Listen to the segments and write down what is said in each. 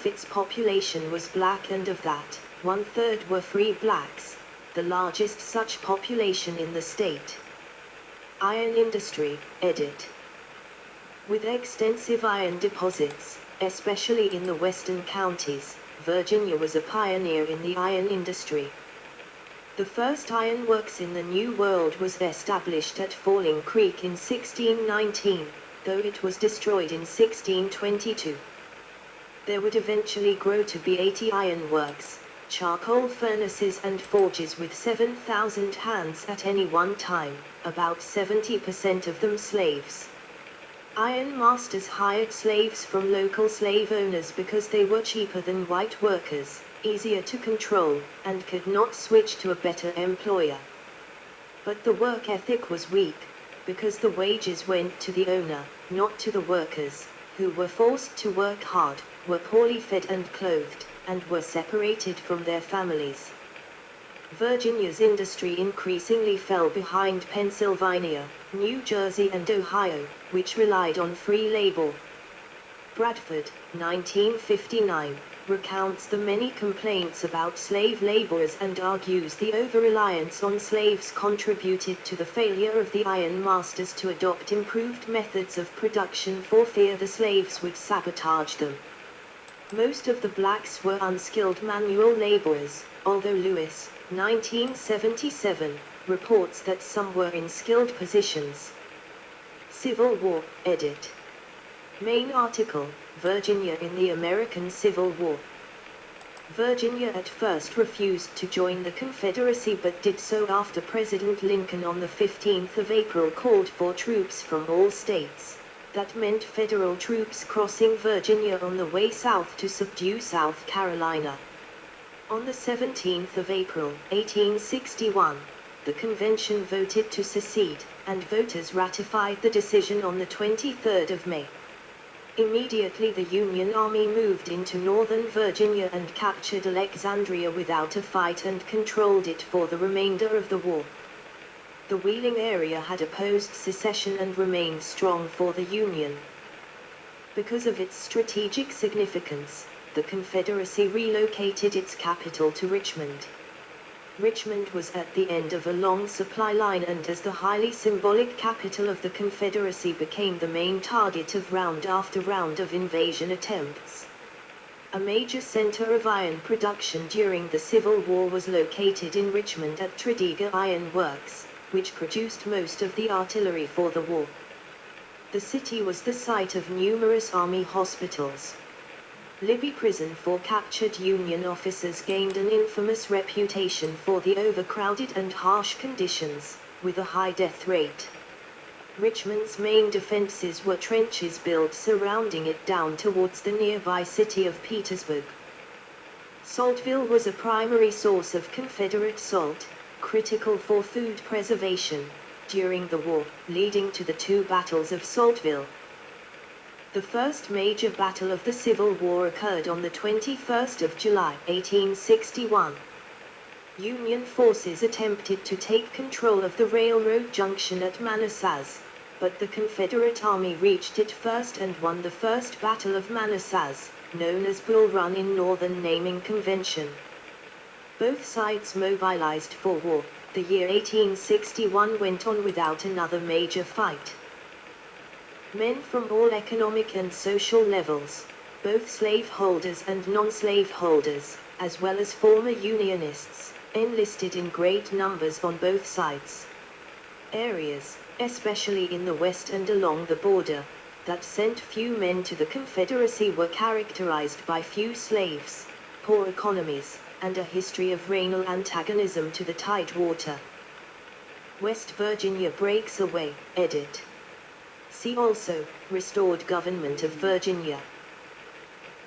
half its population was black, and of that, 1/3 were free blacks, the largest such population in the state. Iron industry, edit. With extensive iron deposits, especially in the western counties, Virginia was a pioneer in the iron industry. The first iron works in the New World was established at Falling Creek in 1619, though it was destroyed in 1622. There would eventually grow to be 80 iron works, charcoal furnaces and forges with 7,000 hands at any one time, about 70% of them slaves. Iron masters hired slaves from local slave owners because they were cheaper than white workers, easier to control, and could not switch to a better employer. But the work ethic was weak, because the wages went to the owner, not to the workers, who were forced to work hard, were poorly fed and clothed, and were separated from their families. Virginia's industry increasingly fell behind Pennsylvania, New Jersey and Ohio, which relied on free labor. Bradford, 1959, recounts the many complaints about slave laborers and argues the over-reliance on slaves contributed to the failure of the iron masters to adopt improved methods of production for fear the slaves would sabotage them. Most of the blacks were unskilled manual laborers, although Lewis, 1977, reports that some were in skilled positions. Civil War, edit. Main article, Virginia in the American Civil War. Virginia at first refused to join the Confederacy but did so after President Lincoln on the 15th of April called for troops from all states. That meant federal troops crossing Virginia on the way south to subdue South Carolina. On the 17th of April, 1861, the convention voted to secede, and voters ratified the decision on the 23rd of May. Immediately the Union Army moved into northern Virginia and captured Alexandria without a fight and controlled it for the remainder of the war. The Wheeling area had opposed secession and remained strong for the Union. Because of its strategic significance, the Confederacy relocated its capital to Richmond. Richmond was at the end of a long supply line, and as the highly symbolic capital of the Confederacy became the main target of round after round of invasion attempts. A major center of iron production during the Civil War was located in Richmond at Tredegar Iron Works, which produced most of the artillery for the war. The city was the site of numerous army hospitals. Libby Prison for captured Union officers gained an infamous reputation for the overcrowded and harsh conditions, with a high death rate. Richmond's main defenses were trenches built surrounding it down towards the nearby city of Petersburg. Saltville was a primary source of Confederate salt, critical for food preservation, during the war, leading to the two battles of Saltville. The first major battle of the Civil War occurred on the 21st of July, 1861. Union forces attempted to take control of the railroad junction at Manassas, but the Confederate Army reached it first and won the First Battle of Manassas, known as Bull Run in Northern Naming Convention. Both sides mobilized for war. The year 1861 went on without another major fight. Men from all economic and social levels, both slaveholders and non-slaveholders, as well as former Unionists, enlisted in great numbers on both sides. Areas, especially in the West and along the border, that sent few men to the Confederacy were characterized by few slaves, poor economies, and a history of racial antagonism to the Tidewater. West Virginia breaks away, edit. See also, Restored Government of Virginia.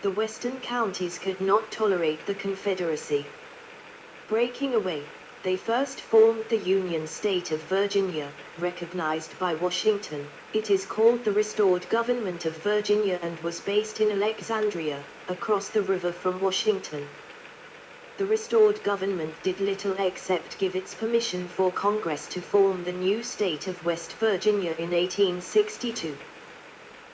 The western counties could not tolerate the Confederacy. Breaking away, they first formed the Union State of Virginia, recognized by Washington. It is called the Restored Government of Virginia and was based in Alexandria, across the river from Washington. The restored government did little except give its permission for Congress to form the new state of West Virginia in 1862.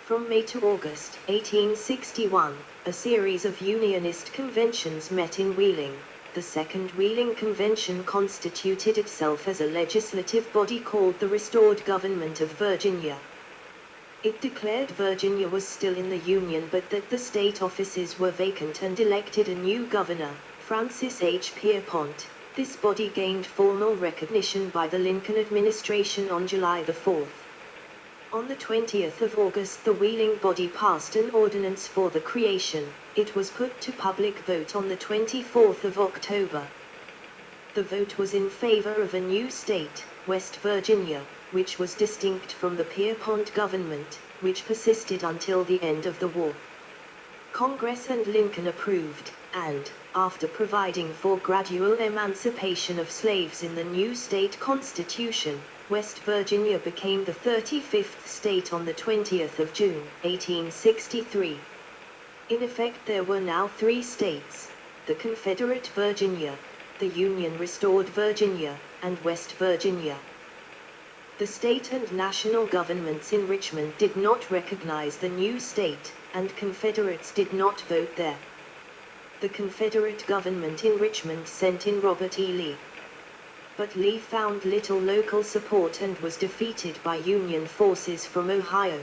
From May to August 1861, a series of Unionist conventions met in Wheeling. The Second Wheeling Convention constituted itself as a legislative body called the Restored Government of Virginia. It declared Virginia was still in the Union but that the state offices were vacant and elected a new governor, Francis H. Pierpont. This body gained formal recognition by the Lincoln administration on July 4. On the 20th of August the Wheeling body passed an ordinance for the creation. It was put to public vote on the 24th of October. The vote was in favor of a new state, West Virginia, which was distinct from the Pierpont government, which persisted until the end of the war. Congress and Lincoln approved, and, after providing for gradual emancipation of slaves in the new state constitution, West Virginia became the 35th state on the 20th of June, 1863. In effect there were now 3 states: the Confederate Virginia, the Union Restored Virginia, and West Virginia. The state and national governments in Richmond did not recognize the new state, and Confederates did not vote there. The Confederate government in Richmond sent in Robert E. Lee. But Lee found little local support and was defeated by Union forces from Ohio.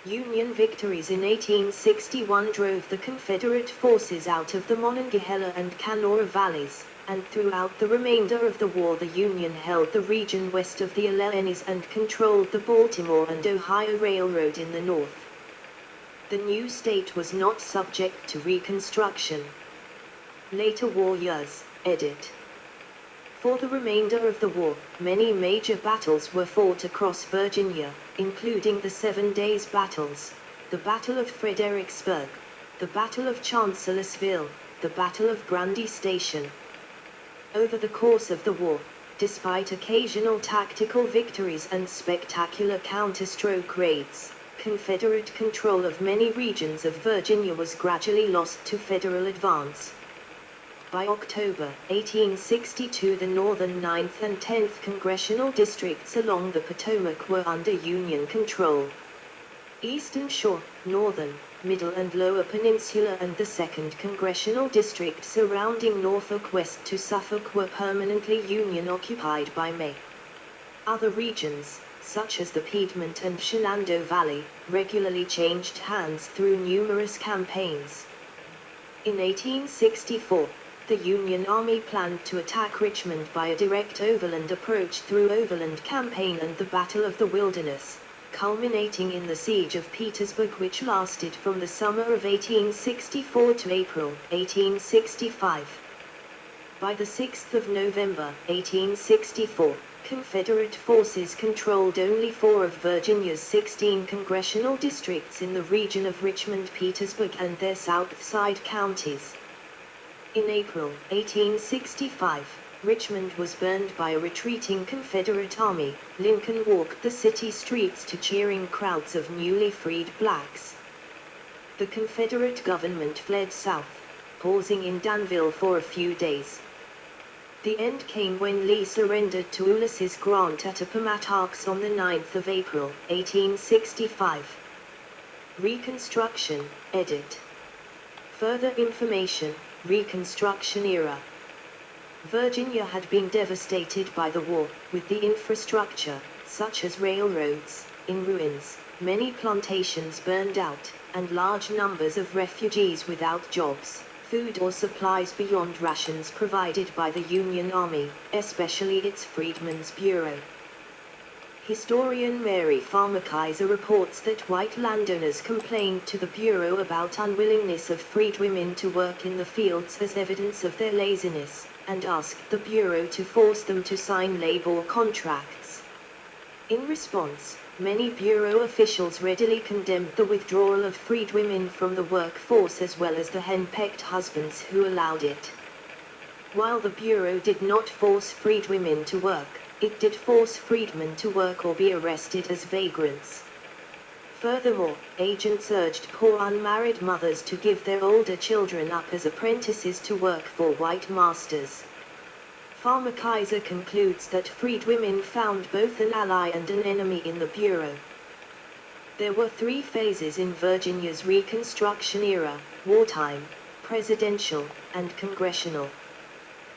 Union victories in 1861 drove the Confederate forces out of the Monongahela and Kanawha valleys, and throughout the remainder of the war the Union held the region west of the Alleghenies and controlled the Baltimore and Ohio Railroad in the north. The new state was not subject to Reconstruction. Later war years, edit. For the remainder of the war, many major battles were fought across Virginia, including the 7 Days Battles, the Battle of Fredericksburg, the Battle of Chancellorsville, the Battle of Grundy Station. Over the course of the war, despite occasional tactical victories and spectacular counterstroke raids, Confederate control of many regions of Virginia was gradually lost to Federal advance. By October 1862 the northern 9th and 10th congressional districts along the Potomac were under Union control. Eastern Shore, Northern, Middle and Lower Peninsula and the 2nd Congressional District surrounding Norfolk west to Suffolk were permanently Union-occupied by May. Other regions, such as the Piedmont and Shenandoah Valley, regularly changed hands through numerous campaigns. In 1864, the Union Army planned to attack Richmond by a direct overland approach through Overland Campaign and the Battle of the Wilderness, culminating in the Siege of Petersburg, which lasted from the summer of 1864 to April 1865. By the 6th of November 1864, Confederate forces controlled only 4 of Virginia's 16 congressional districts in the region of Richmond, Petersburg, and their south side counties. In April 1865, Richmond was burned by a retreating Confederate army. Lincoln walked the city streets to cheering crowds of newly freed blacks. The Confederate government fled south, pausing in Danville for a few days. The end came when Lee surrendered to Ulysses Grant at Appomattox on the 9th of April, 1865. Reconstruction, edit. Further information, Reconstruction era. Virginia had been devastated by the war, with the infrastructure, such as railroads, in ruins, many plantations burned out, and large numbers of refugees without jobs, food or supplies beyond rations provided by the Union Army, especially its Freedmen's Bureau. Historian Mary Farmer Kaiser reports that white landowners complained to the Bureau about unwillingness of freed women to work in the fields as evidence of their laziness, and asked the Bureau to force them to sign labor contracts. In response, many Bureau officials readily condemned the withdrawal of freed women from the workforce as well as the henpecked husbands who allowed it. While the Bureau did not force freed women to work, it did force freedmen to work or be arrested as vagrants. Furthermore, agents urged poor unmarried mothers to give their older children up as apprentices to work for white masters. Farmer Kaiser concludes that freed women found both an ally and an enemy in the Bureau. There were three phases in Virginia's Reconstruction era: wartime, presidential, and congressional.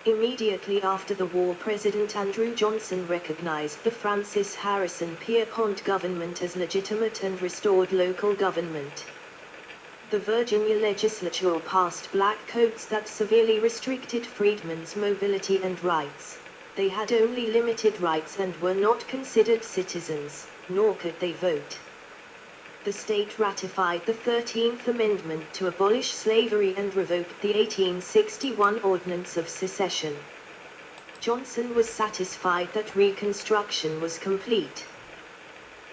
Immediately after the war, President Andrew Johnson recognized the Francis Harrison Pierpont government as legitimate and restored local government. The Virginia legislature passed black codes that severely restricted freedmen's mobility and rights. They had only limited rights and were not considered citizens, nor could they vote. The state ratified the 13th Amendment to abolish slavery and revoked the 1861 Ordinance of Secession. Johnson was satisfied that Reconstruction was complete.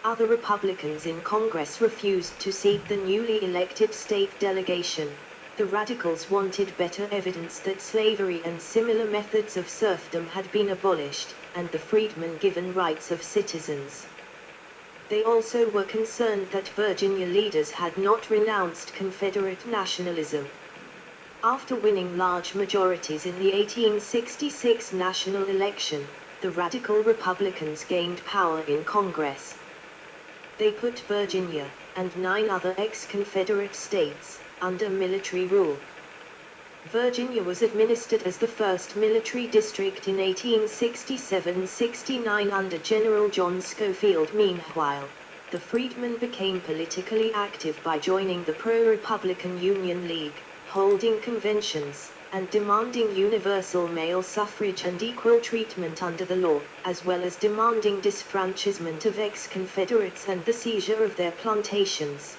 Other Republicans in Congress refused to seat the newly elected state delegation. The Radicals wanted better evidence that slavery and similar methods of serfdom had been abolished, and the freedmen given rights of citizens. They also were concerned that Virginia leaders had not renounced Confederate nationalism. After winning large majorities in the 1866 national election, the Radical Republicans gained power in Congress. They put Virginia, and 9 other ex-Confederate states, under military rule. Virginia was administered as the first military district in 1867-69 under General John Schofield. Meanwhile, the freedmen became politically active by joining the pro-Republican Union League, holding conventions, and demanding universal male suffrage and equal treatment under the law, as well as demanding disfranchisement of ex-Confederates and the seizure of their plantations.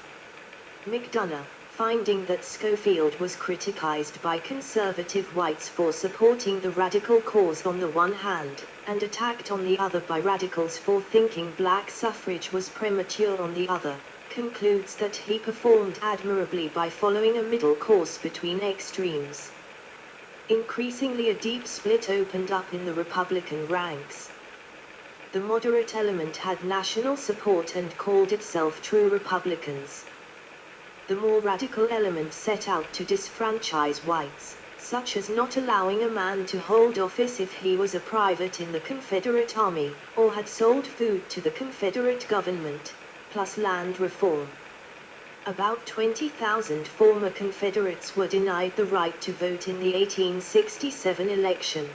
McDonough, finding that Schofield was criticized by conservative whites for supporting the radical cause on the one hand, and attacked on the other by radicals for thinking black suffrage was premature on the other, concludes that he performed admirably by following a middle course between extremes. Increasingly, a deep split opened up in the Republican ranks. The moderate element had national support and called itself true Republicans. The more radical element set out to disfranchise whites, such as not allowing a man to hold office if he was a private in the Confederate Army, or had sold food to the Confederate government, plus land reform. About 20,000 former Confederates were denied the right to vote in the 1867 election.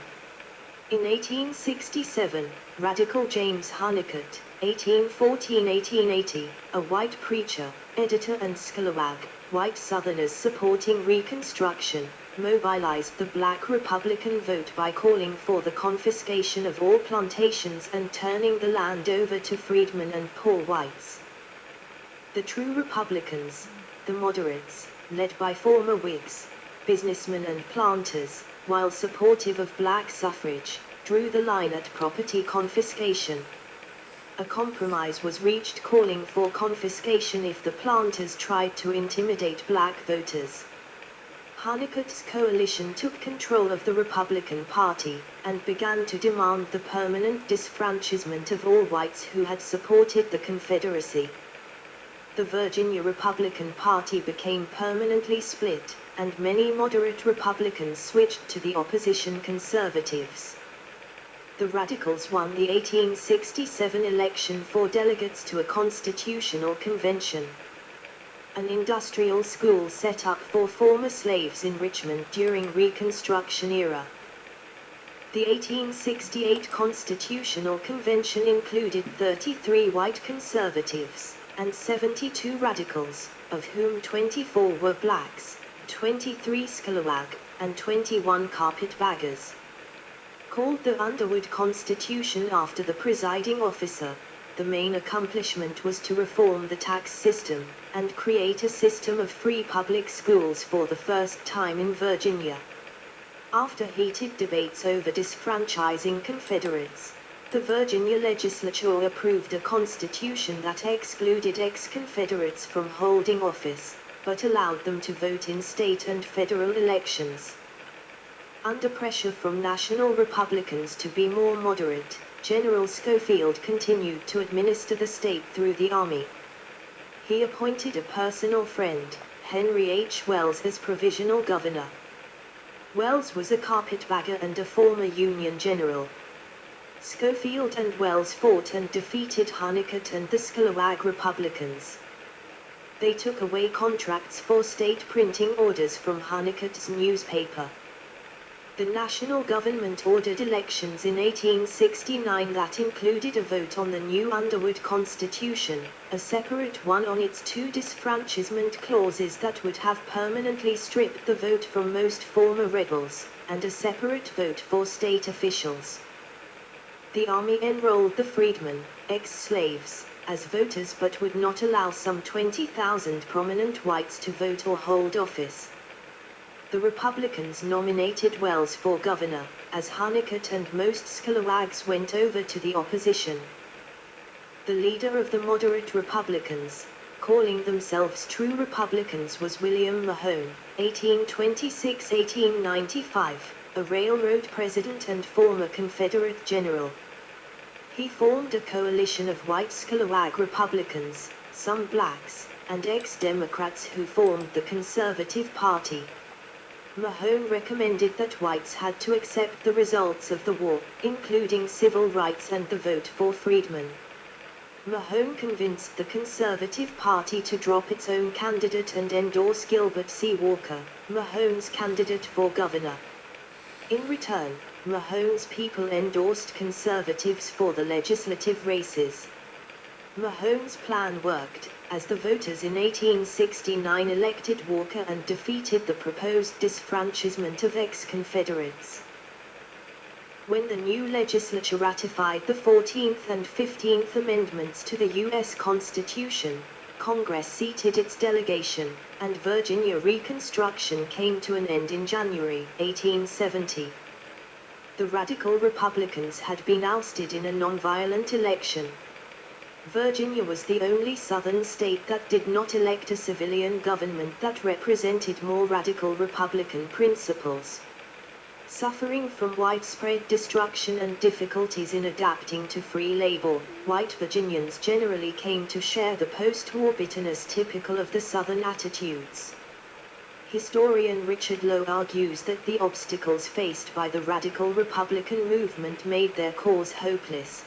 In 1867, radical James Hunnicutt, 1814-1880, a white preacher, editor and scalawag, white Southerners supporting Reconstruction, mobilized the black Republican vote by calling for the confiscation of all plantations and turning the land over to freedmen and poor whites. The true Republicans, the moderates, led by former Whigs, businessmen and planters, while supportive of black suffrage, drew the line at property confiscation. A compromise was reached calling for confiscation if the planters tried to intimidate black voters. Hunnicutt's coalition took control of the Republican Party, and began to demand the permanent disfranchisement of all whites who had supported the Confederacy. The Virginia Republican Party became permanently split, and many moderate Republicans switched to the opposition conservatives. The Radicals won the 1867 election for delegates to a constitutional convention. An industrial school set up for former slaves in Richmond during Reconstruction era. The 1868 Constitutional Convention included 33 white conservatives, and 72 radicals, of whom 24 were blacks, 23 scalawag, and 21 carpetbaggers. Called the Underwood Constitution after the presiding officer, the main accomplishment was to reform the tax system, and create a system of free public schools for the first time in Virginia. After heated debates over disfranchising Confederates, the Virginia legislature approved a constitution that excluded ex-Confederates from holding office, but allowed them to vote in state and federal elections. Under pressure from national Republicans to be more moderate, General Schofield continued to administer the state through the Army. He appointed a personal friend, Henry H. Wells, as provisional governor. Wells was a carpetbagger and a former Union general. Schofield and Wells fought and defeated Hunnicutt and the scalawag Republicans, They took away contracts for state printing orders from Hunnicutt's newspaper. The national government ordered elections in 1869 that included a vote on the new Underwood Constitution, a separate one on its two disfranchisement clauses that would have permanently stripped the vote from most former rebels, and a separate vote for state officials. The army enrolled the freedmen, ex-slaves, as voters but would not allow some 20,000 prominent whites to vote or hold office. The Republicans nominated Wells for governor, as Hunnicutt and most scalawags went over to the opposition. The leader of the moderate Republicans, calling themselves true Republicans, was William Mahone, 1826–1895, a railroad president and former Confederate general. He formed a coalition of white scalawag Republicans, some blacks, and ex-Democrats who formed the Conservative Party. Mahone recommended that whites had to accept the results of the war, including civil rights and the vote for freedmen. Mahone convinced the Conservative Party to drop its own candidate and endorse Gilbert C. Walker, Mahone's candidate for governor. In return, Mahone's people endorsed conservatives for the legislative races. Mahone's plan worked, as the voters in 1869 elected Walker and defeated the proposed disfranchisement of ex-Confederates. When the new legislature ratified the 14th and 15th Amendments to the U.S. Constitution, Congress seated its delegation, and Virginia Reconstruction came to an end in January 1870. The Radical Republicans had been ousted in a nonviolent election. Virginia was the only southern state that did not elect a civilian government that represented more radical Republican principles. Suffering from widespread destruction and difficulties in adapting to free labor, white Virginians generally came to share the post-war bitterness typical of the Southern attitudes. Historian Richard Lowe argues that the obstacles faced by the radical Republican movement made their cause hopeless.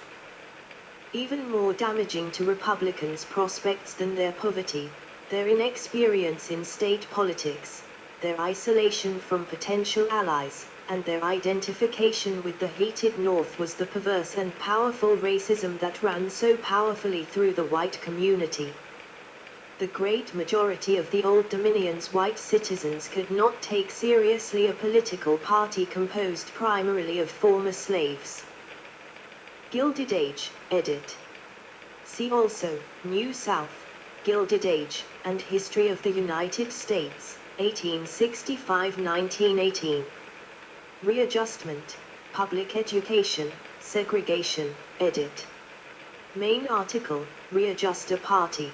Even more damaging to Republicans' prospects than their poverty, their inexperience in state politics, their isolation from potential allies, and their identification with the hated North was the perverse and powerful racism that ran so powerfully through the white community. The great majority of the Old Dominion's white citizens could not take seriously a political party composed primarily of former slaves. Gilded Age, edit. See also, New South, Gilded Age, and History of the United States, 1865–1918. Readjustment, Public Education, Segregation, edit. Main article, Readjuster Party.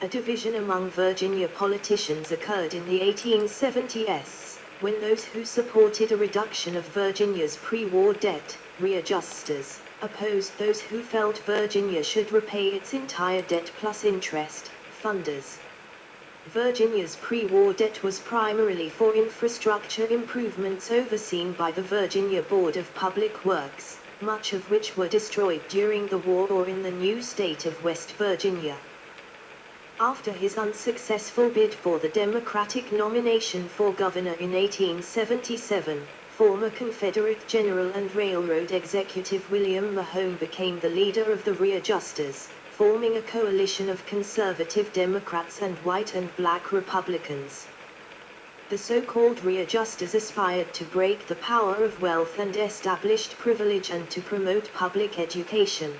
A division among Virginia politicians occurred in the 1870s, when those who supported a reduction of Virginia's pre-war debt, readjusters, opposed those who felt Virginia should repay its entire debt plus interest, funders. Virginia's pre-war debt was primarily for infrastructure improvements overseen by the Virginia Board of Public Works, much of which were destroyed during the war or in the new state of West Virginia. After his unsuccessful bid for the Democratic nomination for governor in 1877, former Confederate General and Railroad Executive William Mahone became the leader of the Readjusters, forming a coalition of conservative Democrats and white and black Republicans. The so-called Readjusters aspired to break the power of wealth and established privilege and to promote public education.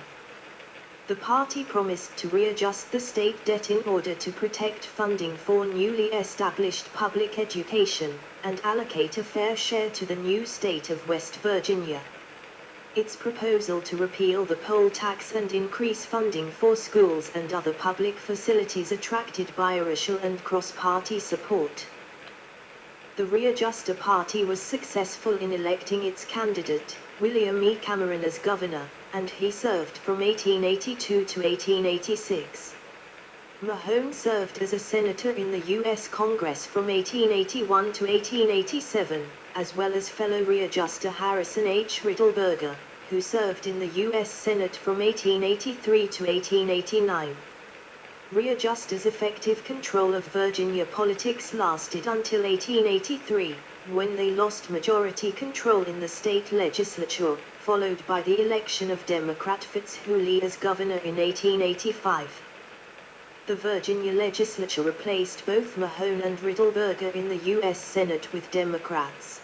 The party promised to readjust the state debt in order to protect funding for newly established public education, and allocate a fair share to the new state of West Virginia. Its proposal to repeal the poll tax and increase funding for schools and other public facilities attracted biracial and cross-party support. The Readjuster Party was successful in electing its candidate, William E. Cameron, as governor, and he served from 1882 to 1886. Mahone served as a senator in the U.S. Congress from 1881 to 1887, as well as fellow Readjuster Harrison H. Riddleberger, who served in the U.S. Senate from 1883 to 1889. Readjusters' effective control of Virginia politics lasted until 1883, when they lost majority control in the state legislature, followed by the election of Democrat Fitzhugh as governor in 1885. The Virginia legislature replaced both Mahone and Riddleberger in the U.S. Senate with Democrats.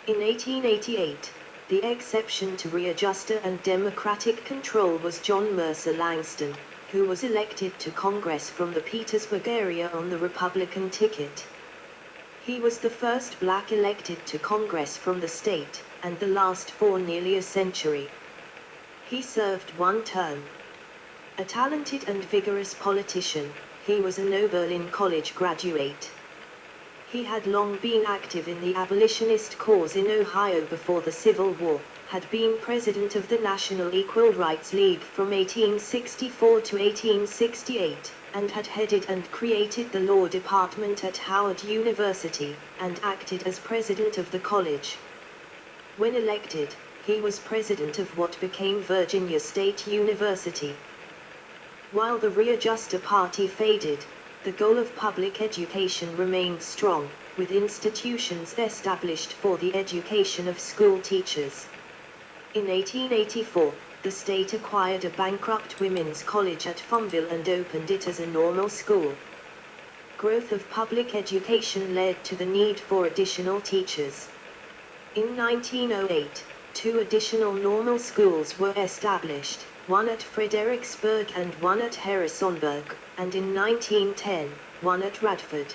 In 1888, the exception to readjuster and Democratic control was John Mercer Langston, who was elected to Congress from the Petersburg area on the Republican ticket. He was the first black elected to Congress from the state, and the last for nearly a century. He served one term. A talented and vigorous politician, he was an Oberlin College graduate. He had long been active in the abolitionist cause in Ohio before the Civil War, had been president of the National Equal Rights League from 1864 to 1868, and had headed and created the law department at Howard University, and acted as president of the college. When elected, he was president of what became Virginia State University. While the Readjuster Party faded, the goal of public education remained strong, with institutions established for the education of school teachers. In 1884, the state acquired a bankrupt women's college at Farmville and opened it as a normal school. Growth of public education led to the need for additional teachers. In 1908, 2 additional normal schools were established, one at Fredericksburg and one at Harrisonburg, and in 1910, one at Radford.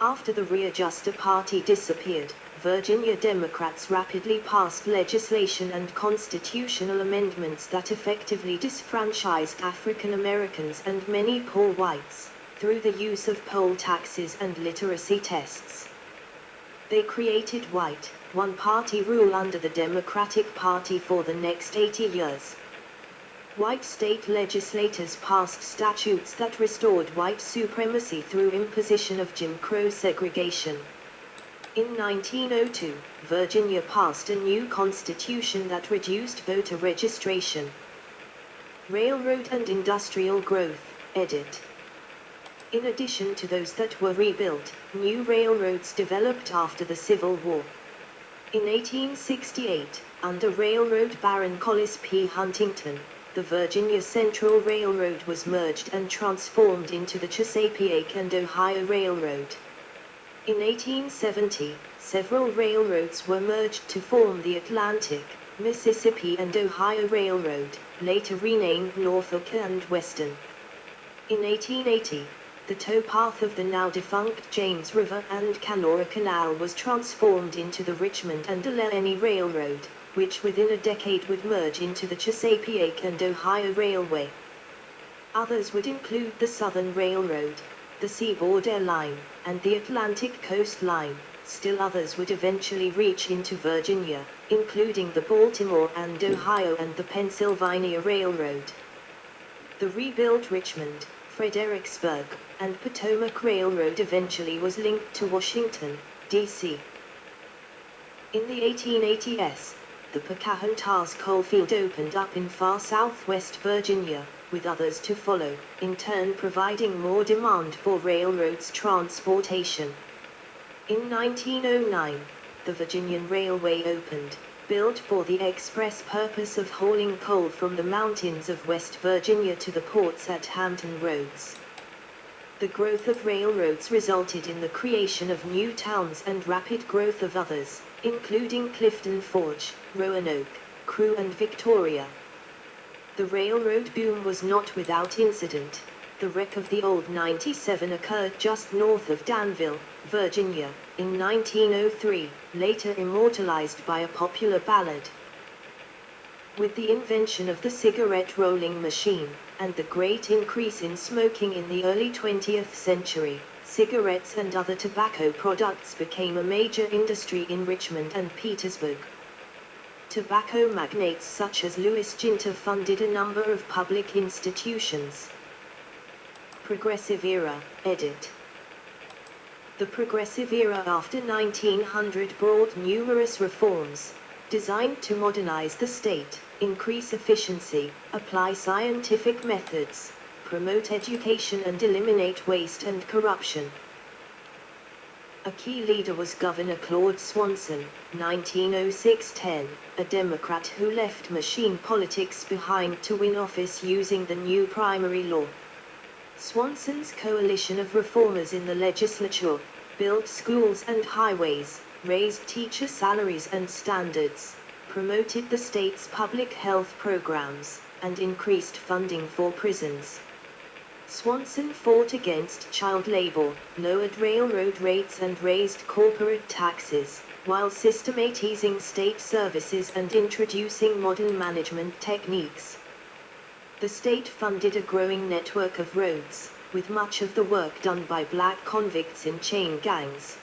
After the Readjuster Party disappeared, Virginia Democrats rapidly passed legislation and constitutional amendments that effectively disfranchised African Americans and many poor whites, through the use of poll taxes and literacy tests. They created white, one-party rule under the Democratic Party for the next 80 years. White state legislators passed statutes that restored white supremacy through imposition of Jim Crow segregation. In 1902, Virginia passed a new constitution that reduced voter registration. Railroad and industrial growth, edit. In addition to those that were rebuilt, new railroads developed after the Civil War. In 1868, under Railroad Baron Collis P. Huntington, the Virginia Central Railroad was merged and transformed into the Chesapeake and Ohio Railroad. In 1870, several railroads were merged to form the Atlantic, Mississippi and Ohio Railroad, later renamed Norfolk and Western. In 1880, the towpath of the now-defunct James River and Kanawha Canal was transformed into the Richmond and Allegheny Railroad, which within a decade would merge into the Chesapeake and Ohio Railway. Others would include the Southern Railroad, the Seaboard Air Line, and the Atlantic Coast Line. Still others would eventually reach into Virginia, including the Baltimore and Ohio and the Pennsylvania Railroad. The rebuilt Richmond, Fredericksburg, and Potomac Railroad eventually was linked to Washington, D.C. In the 1880s, the Pocahontas coalfield opened up in far southwest Virginia, with others to follow, in turn providing more demand for railroads transportation. In 1909, the Virginian Railway opened, built for the express purpose of hauling coal from the mountains of West Virginia to the ports at Hampton Roads. The growth of railroads resulted in the creation of new towns and rapid growth of others, including Clifton Forge, Roanoke, Crewe and Victoria. The railroad boom was not without incident. The wreck of the old 97 occurred just north of Danville, Virginia, in 1903, later immortalized by a popular ballad. With the invention of the cigarette rolling machine, and the great increase in smoking in the early 20th century, cigarettes and other tobacco products became a major industry in Richmond and Petersburg. Tobacco magnates such as Louis Ginter funded a number of public institutions. Progressive Era, edit. The Progressive Era after 1900 brought numerous reforms, designed to modernize the state, increase efficiency, apply scientific methods, promote education and eliminate waste and corruption. A key leader was Governor Claude Swanson, 1906-10, a Democrat who left machine politics behind to win office using the new primary law. Swanson's coalition of reformers in the legislature built schools and highways, raised teacher salaries and standards, promoted the state's public health programs, and increased funding for prisons. Swanson fought against child labor, lowered railroad rates and raised corporate taxes, while systematizing state services and introducing modern management techniques. The state funded a growing network of roads, with much of the work done by black convicts in chain gangs.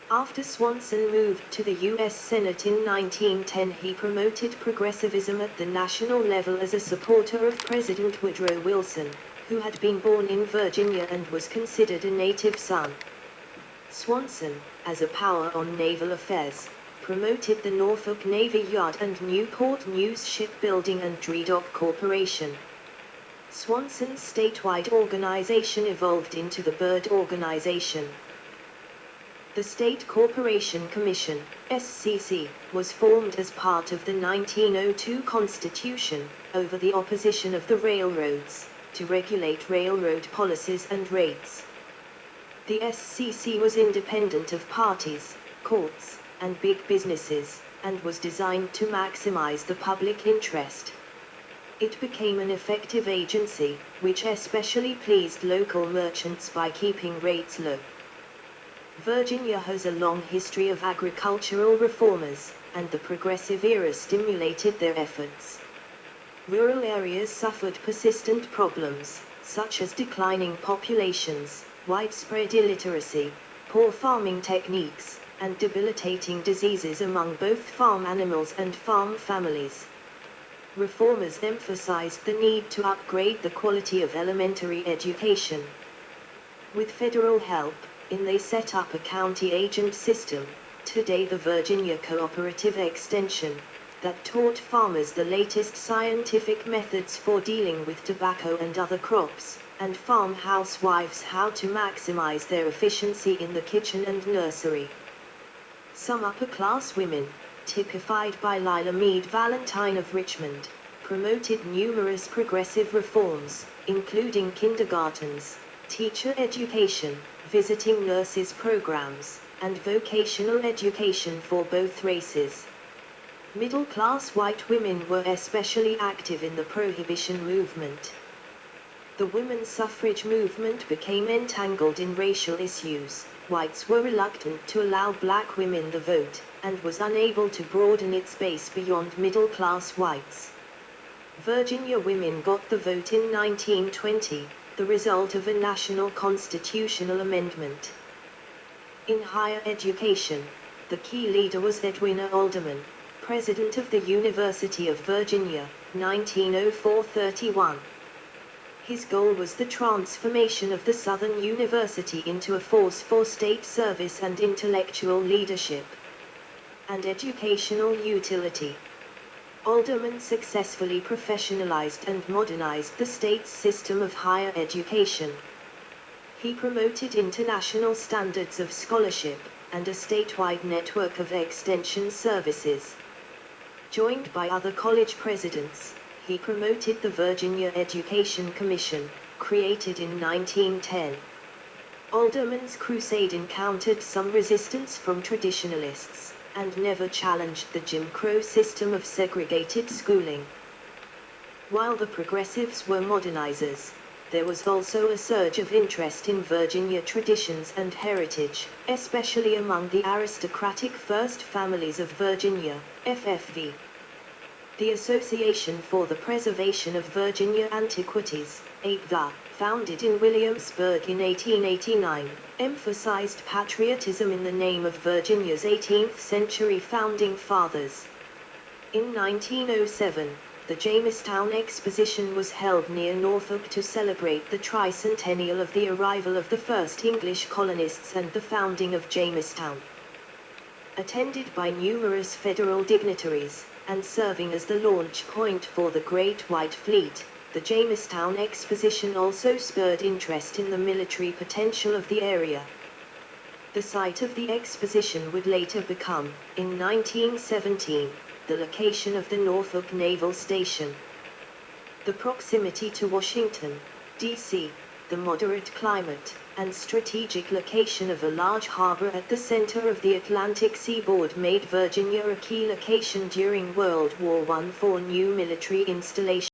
After Swanson moved to the U.S. Senate in 1910, he promoted progressivism at the national level as a supporter of President Woodrow Wilson, who had been born in Virginia and was considered a native son. Swanson, as a power on naval affairs, promoted the Norfolk Navy Yard and Newport News Shipbuilding and Dreddock Corporation. Swanson's statewide organization evolved into the Byrd Organization. The State Corporation Commission, SCC, was formed as part of the 1902 Constitution, over the opposition of the railroads, to regulate railroad policies and rates. The SCC was independent of parties, courts, and big businesses, and was designed to maximize the public interest. It became an effective agency, which especially pleased local merchants by keeping rates low. Virginia has a long history of agricultural reformers, and the Progressive era stimulated their efforts. Rural areas suffered persistent problems, such as declining populations, widespread illiteracy, poor farming techniques, and debilitating diseases among both farm animals and farm families. Reformers emphasized the need to upgrade the quality of elementary education. With federal help, they set up a county agent system, today the Virginia Cooperative Extension, that taught farmers the latest scientific methods for dealing with tobacco and other crops, and farm housewives how to maximize their efficiency in the kitchen and nursery. Some upper-class women, typified by Lila Meade Valentine of Richmond, promoted numerous progressive reforms, including kindergartens, teacher education, visiting nurses programs, and vocational education for both races. Middle-class white women were especially active in the prohibition movement. The women's suffrage movement became entangled in racial issues. Whites were reluctant to allow black women the vote, and was unable to broaden its base beyond middle-class whites. Virginia women got the vote in 1920, the result of a national constitutional amendment. In higher education, the key leader was Edwin Alderman, President of the University of Virginia, 1904-31. His goal was the transformation of the Southern University into a force for state service and intellectual leadership, and educational utility. Alderman successfully professionalized and modernized the state's system of higher education. He promoted international standards of scholarship, and a statewide network of extension services. Joined by other college presidents, he promoted the Virginia Education Commission, created in 1910. Alderman's crusade encountered some resistance from traditionalists, and never challenged the Jim Crow system of segregated schooling. While the progressives were modernizers, there was also a surge of interest in Virginia traditions and heritage, especially among the aristocratic First Families of Virginia, FFV. The Association for the Preservation of Virginia Antiquities, APVA, founded in Williamsburg in 1889, emphasized patriotism in the name of Virginia's 18th-century founding fathers. In 1907, the Jamestown Exposition was held near Norfolk to celebrate the tricentennial of the arrival of the first English colonists and the founding of Jamestown. Attended by numerous federal dignitaries, and serving as the launch point for the Great White Fleet, The Jamestown Exposition also spurred interest in the military potential of the area. The site of the exposition would later become, in 1917, the location of the Norfolk Naval Station. The proximity to Washington, D.C., the moderate climate, and strategic location of a large harbor at the center of the Atlantic seaboard made Virginia a key location during World War I for new military installations.